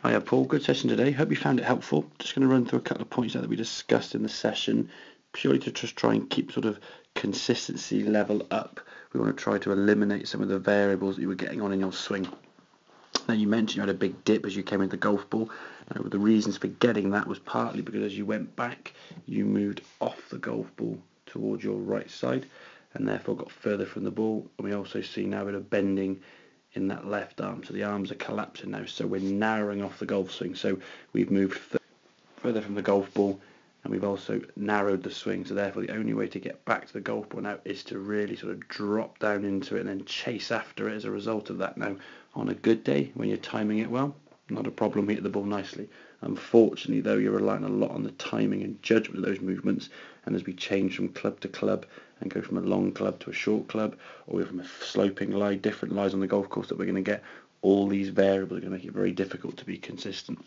Hiya Paul, good session today. Hope you found it helpful. Just going to run through a couple of points that we discussed in the session, purely to just try and keep sort of consistency level up. We want to try to eliminate some of the variables that you were getting on in your swing. Now you mentioned you had a big dip as you came into the golf ball. The reasons for getting that was partly because as you went back, you moved off the golf ball towards your right side and therefore got further from the ball. And we also see now a bit of bending in that left arm, so the arms are collapsing now, so we're narrowing off the golf swing, so we've moved further from the golf ball and we've also narrowed the swing, so therefore the only way to get back to the golf ball now is to really sort of drop down into it and then chase after it as a result of that. Now on a good day when you're timing it well, not a problem, we hit the ball nicely. Unfortunately though, you're relying a lot on the timing and judgment of those movements, and as we change from club to club and go from a long club to a short club, or from a sloping lie, different lies on the golf course that we're going to get, all these variables are going to make it very difficult to be consistent.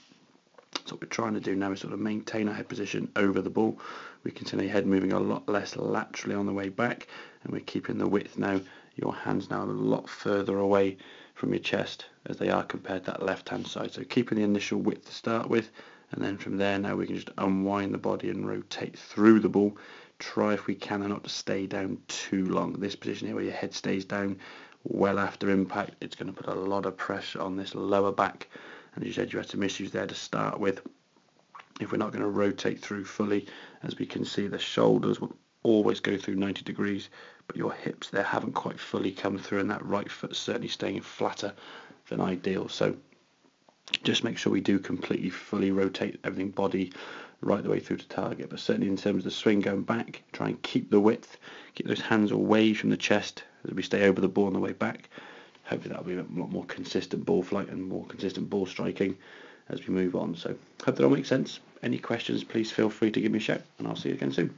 So what we're trying to do now is sort of maintain our head position over the ball. We can see the head moving a lot less laterally on the way back, and we're keeping the width now. Your hands now a lot further away from your chest as they are compared to that left hand side. So keeping the initial width to start with, and then from there now we can just unwind the body and rotate through the ball. Try if we can not to stay down too long. This position here where your head stays down well after impact, it's going to put a lot of pressure on this lower back, and as you said, you had some issues there to start with. If we're not going to rotate through fully, as we can see, the shoulders will always go through 90 degrees, but your hips there haven't quite fully come through, and that right foot certainly staying flatter than ideal. So just make sure we do completely fully rotate everything body right the way through to target, but certainly in terms of the swing going back, try and keep the width, keep those hands away from the chest as we stay over the ball on the way back. Hopefully that'll be a lot more consistent ball flight and more consistent ball striking as we move on. So hope that all makes sense. Any questions, please feel free to give me a shout, and I'll see you again soon.